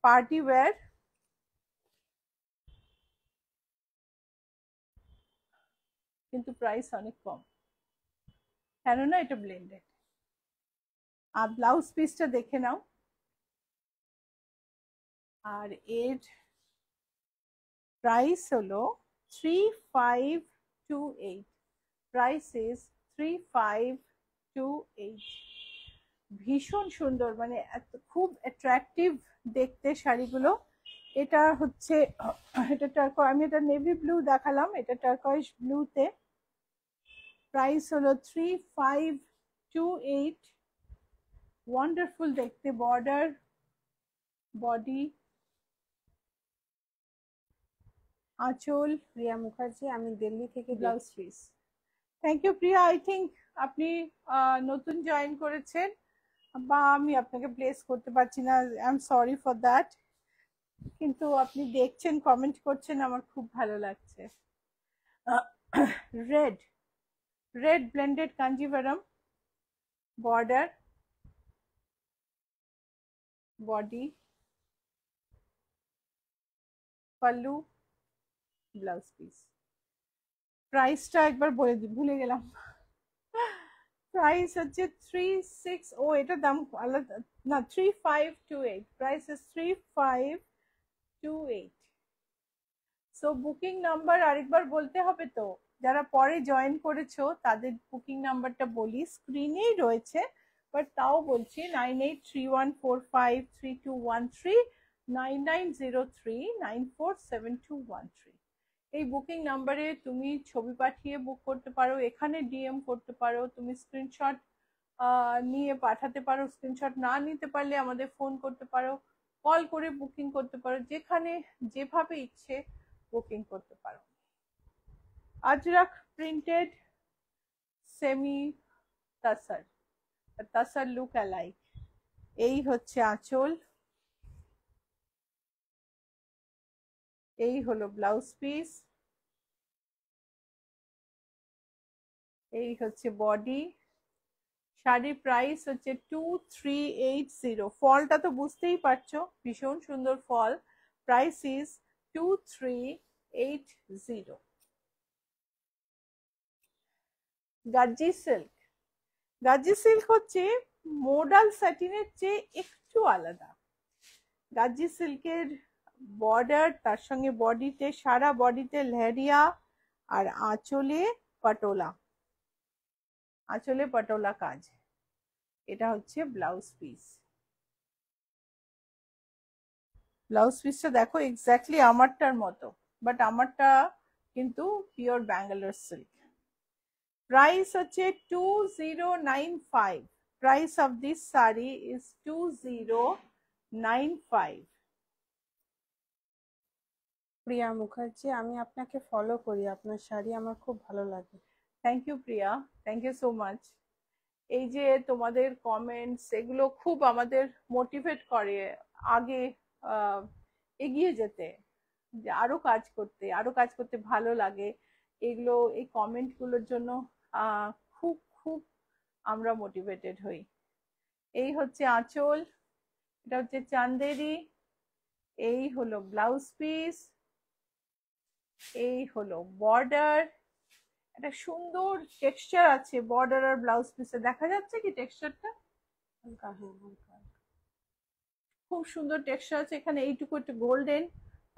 পার্টি ওয়্যার, কিন্তু প্রাইস অনেক কম, কেননা এটা ব্লেন্ডেড। আর ব্লাউজ পিসটা দেখে নাও। আর এর প্রাইস হলো 3528। Price is 3528। ভীষণ সুন্দর, মানে খুব অ্যাট্রাকটিভ দেখতে শাড়িগুলো। এটা হচ্ছে, আমি এটা নেভি ব্লু দেখালাম, এটা টার্কয়েস ব্লুতে। প্রাইস হলো 3528। ওয়ান্ডারফুল দেখতে, বর্ডার, বডি, আঁচল।
প্রিয়া মুখার্জি, আমি দিল্লি থেকে
ব্লাউজ
দেখছি।
Piece. Thank you Priya. I think আপনি নতুন জয়েন করেছেন, বা আমি আপনাকে প্লেস করতে পারছি না, I am sorry for that. কিন্তু আপনি দেখছেন, কমেন্ট করছেন, আমার খুব ভালো লাগছে। Red, red blended Kanjivaram, border, body, pallu, blouse piece. প্রাইসটা একবার বলে দিই, ভুলে গেলাম। প্রাইস হচ্ছে 36, ও এটা দাম আলাদা না, 3528। Price is 3528। So booking number আরেকবার বলতে হবে তো, যারা পরে জয়েন করেছো তাদের বুকিং নাম্বারটা বলি, স্ক্রিনেই রয়েছে, বাট তাও বলছি 9831453213, 9903947213। এই বুকিং নাম্বারে তুমি ছবি পাঠিয়ে বুক করতে পারো, এখানে ডিএম করতে পারো, তুমি স্ক্রিনশট নিয়ে পাঠাতে পারো, স্ক্রিনশট না নিতে পারলে আমাদের ফোন করতে পারো, কল করে বুকিং করতে পারো, যেখানে যেভাবে ইচ্ছে বুকিং করতে পারো। Ajrak printed semi তাসার, তাসার look alike. এই হচ্ছে আঁচল, এই হলো ব্লাউজ পিস, এই হচ্ছে বডি। শাড়ির প্রাইস হচ্ছে 2380। ফলটা তো বুঝতেই পারছো, ভীষণ সুন্দর ফল। Price is 2380। গার্জি সিল্ক, গার্জি সিল্ক হচ্ছে মোডাল স্যাটিনের চেয়ে একটু আলাদা। গার্জি সিল্কের বর্ডার, তার সঙ্গে বডিতে, সারা বডিতে লেহেরিয়া, আর আঁচলে পাটোলা, আঁচলে পাটোলা কাজ। এটা হচ্ছে ব্লাউজ পিস। ব্লাউজ পিসটা দেখো এক্স্যাক্টলি আমারটার মতো, বাট আমারটা কিন্তু পিওর ব্যাঙ্গালোর সিল্ক। প্রাইস হচ্ছে 2095। Price of this sari is 2095।
প্রিয়া মুখার্জি, আমি আপনাকে ফলো করি, আপনার শাড়ি আমার খুব ভালো লাগে।
Thank you Priya, thank you so much. এই যে তোমাদের কমেন্টস, এগুলো খুব আমাদের মোটিভেট করে আগে এগিয়ে যেতে, যে আরো কাজ করতে, আরো কাজ করতে ভালো লাগে। এগুলো, এই কমেন্টগুলোর জন্য খুব খুব আমরা মোটিভেটেড হই। এই হচ্ছে আঁচল, এটা হচ্ছে চান্দেরি, এই হলো ব্লাউজ পিস, এই হলো বর্ডার। একটা সুন্দর টেক্সচার আছে বর্ডার আর ব্লাউজ পিসে, দেখা যাচ্ছে কি টেক্সচারটা? খুব সুন্দর টেক্সচার আছে এখানে। এইটুকু একটু গোল্ডেন,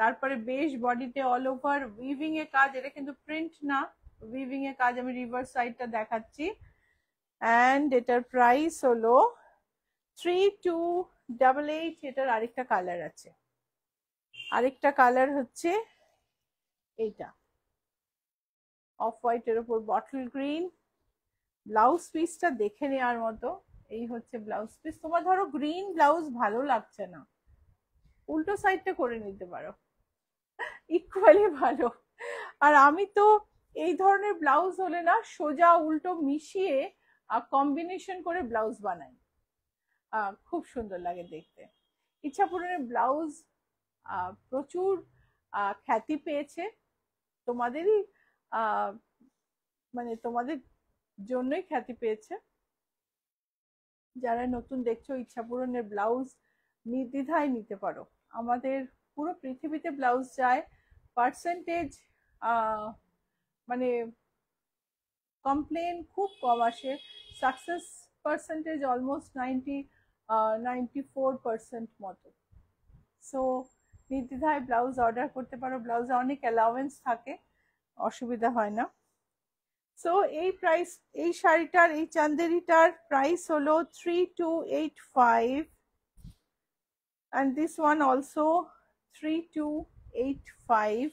তারপরে বেশ বডিতে অল ওভার উইভিং এ কাজ। এটা কিন্তু প্রিন্ট না, উইভিং এ কাজ। আমি রিভার্স সাইডটা দেখাচ্ছি। অ্যান্ড এটার প্রাইস হলো 3288। এটার আরেকটা কালার আছে, আরেকটা কালার হচ্ছে এইটা, অফ হোয়াইটের উপর বটল গ্রিন। ব্লাউজ পিসটা দেখে নেওয়ার মতো। এই হচ্ছে ব্লাউজ পিস। তোমার ধরো গ্রিন ব্লাউজ ভালো লাগছে না, উল্টো সাইডটা করে নিতে পারো, ইকুয়ালি ভালো। আর আমি তো এই ধরনের ব্লাউজ হলে না, সোজা উল্টো মিশিয়ে কম্বিনেশন করে ব্লাউজ বানাই, খুব সুন্দর লাগে দেখতে। ইচ্ছাপুরের ব্লাউজ প্রচুর খ্যাতি পেয়েছে, তোমাদেরই মানে তোমাদের জন্যই খ্যাতি পেয়েছে। যারা নতুন দেখছো, ইচ্ছাপূরণের ব্লাউজ নির্দ্বিধায় নিতে পারো। আমাদের পুরো পৃথিবীতে ব্লাউজ যায়, পার্সেন্টেজ মানে কমপ্লেন খুব কম আসে, সাকসেস পার্সেন্টেজ অলমোস্ট 94% মতো। সো নির্দ্বিধায় ব্লাউজ অর্ডার করতে পারো, ব্লাউজে অনেক অ্যালাউয়েন্স থাকে, অসুবিধা হয় না। সো এই প্রাইস, এই শাড়িটার, এই চান্দেরিটার প্রাইস হলো 3285 and this one also 3285।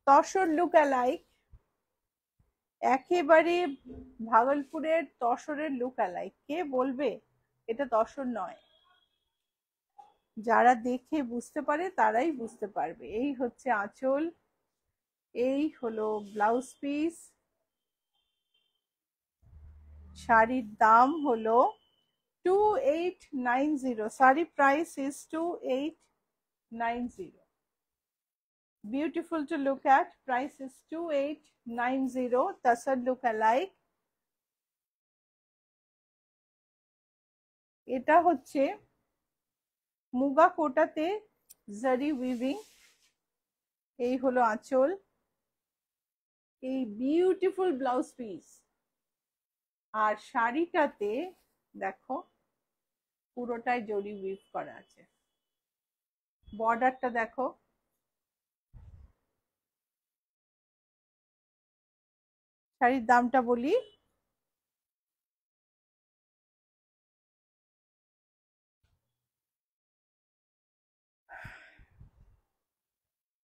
Tussar look alike, একেবারে ভাগলপুরের তসরের লুক অ্যালাইক। কে বলবে এটা তসর নয়? যারা দেখে বুঝতে পারে তারাই বুঝতে পারবে। এই হচ্ছে আঁচল, এই হলো ব্লাউজ পিস। শাড়ির দাম হলো 2890। Sari price is 2890। Beautiful to look at. Price is 2890. Tasar look alike. এটা হচ্ছে মুগা কোটাতে জারি উইভিং। এই হলো আঁচল, এই বিউটিফুল ব্লাউজ পিস। আর শাড়িটাতে দেখো পুরোটাই জরি উইভ করা আছে। বর্ডারটা দেখো, শাড়ির দামটা বলি,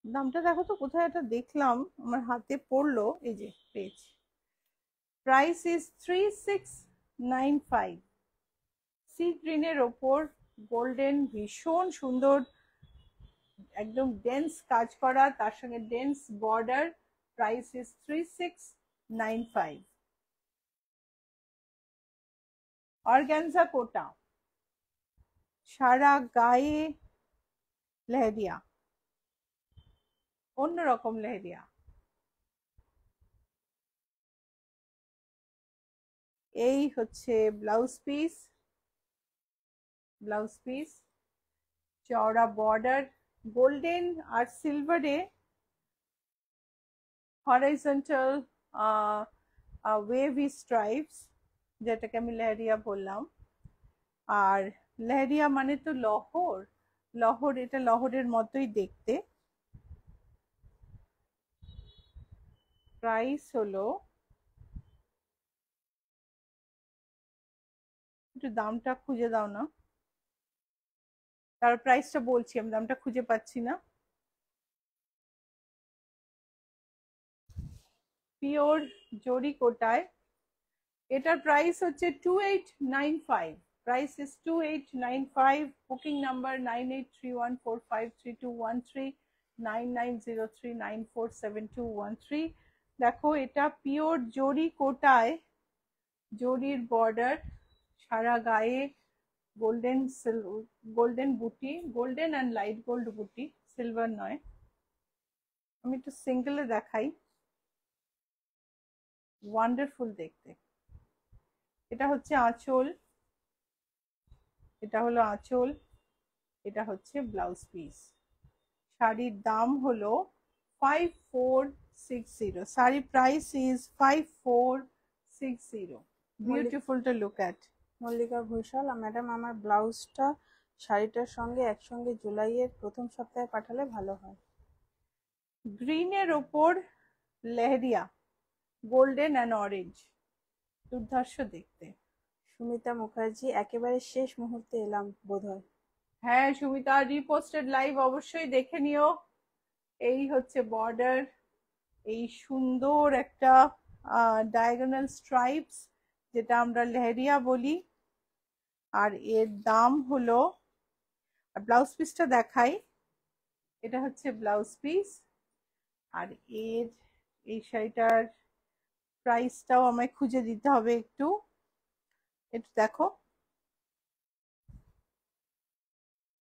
দামটা দেখো তো, কোথায় এটা দেখলাম, আমার হাতে পড়লো, এই যে পেয়েছি। Price is 3695। সি গ্রিনের ওপর গোল্ডেন, ভীষণ সুন্দর, একদম ডেন্স কাজ করা, তার সঙ্গে dense border. Price is 3695। Organza Kota, সারা গায়ে লেহেরিয়া, অন্যরকম লেহেরিয়া। এই হচ্ছে ব্লাউজ পিস, ব্লাউজ পিস চওড়া বর্ডার, গোল্ডেন আর সিলভারে হরাইজন্টাল ওয়েভি স্ট্রাইপস, যেটাকে আমি লেহেরিয়া বললাম। আর লেহেরিয়া মানে তো লহর, লহর, এটা লহরের মতোই দেখতে। প্রাইস হলো, একটু দামটা খুঁজে দাও না, তার প্রাইসটা বলছি, আমি দামটা খুঁজে পাচ্ছি না। পিওর জরি কোটায়, এটার প্রাইস হচ্ছে 2895। Price is 2895। Booking number 9831453213, 9903947213। দেখো এটা পিওর জরি কোটায়, জরির বর্ডার, সারা গায়ে গোল্ডেন, গোল্ডেন বুটি, গোল্ডেন অ্যান্ড লাইট গোল্ড বুটি, সিলভার নয়। আমি একটু সিঙ্গেলে দেখাই, ওয়ান্ডারফুল দেখতে। এটা হচ্ছে আঁচল, এটা হলো আঁচল, এটা হচ্ছে ব্লাউজ পিস। শাড়ির দাম হলো 5460। Sari price is 5460। Beautiful to look at.
Mallika Ghoshal, madam আমার ব্লাউজটা শাড়িটার সঙ্গে একসঙ্গে জুলাইয়ের প্রথম সপ্তাহে পাঠালে ভালো হয়।
গ্রিনের ওপর লেহেরিয়া, গোল্ডেন অ্যান্ড অরেঞ্জ, দুর্ধর্ষ দেখতে।
সুমিতা মুখার্জি, একেবারে শেষ মুহূর্তে এলাম বোধহয়।
হ্যাঁ সুমিতা, রিপোস্টেড লাইভ অবশ্যই দেখে নিও। এই হচ্ছে বর্ডার, এই সুন্দর একটা ডায়াগোনাল স্ট্রাইপস, যেটা আমরা লেহেরিয়া বলি। আর এর দাম হলো, ব্লাউজ পিসটা দেখাই, এটা হচ্ছে ব্লাউজ পিস। আর এর, এই শাড়িটার প্রাইসটাও আমায় খুঁজে দিতে হবে একটু, একটু দেখো।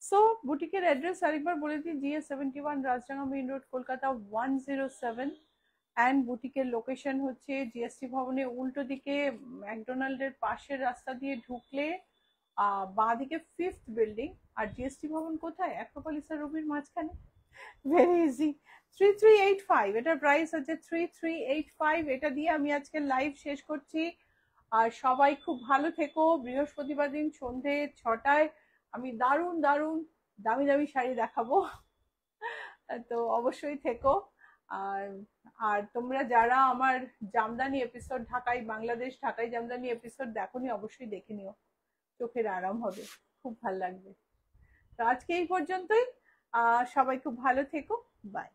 সো বুটিকের অ্যাড্রেস আরেকবার বলে দিই, GS71, Rajdanga main road, Kolkata 107। And বুটিকের লোকেশন হচ্ছে জিএসটি ভবনের উল্টো দিকে, ম্যাকডোনাল্ডের পাশের রাস্তা দিয়ে ঢুকলে বাঁ দিকে 5th বিল্ডিং। আর জিএসটি ভবন কোথায়? অ্যাক্রোপলিস আর রুবির মাঝখানে, ভেরি ইজি। 3385, এটার প্রাইস হচ্ছে 3385। এটা দিয়ে আমি আজকে লাইভ শেষ করছি। আর সবাই খুব ভালো থেকো। বৃহস্পতিবার দিন সন্ধে 6টায় আমি দারুণ দারুণ দামি দামি শাড়ি দেখাবো। তো অবশ্যই থেকো। আর আর তোমরা যারা আমার জামদানি এপিসোড ঢাকাই বাংলাদেশ ঢাকাই জামদানি এপিসোড দেখোনি, অবশ্যই দেখে নিও, চোখের আরাম হবে, খুব ভালো লাগবে। তো আজকে এই পর্যন্তই। সবাই খুব ভালো থেকো, বাই।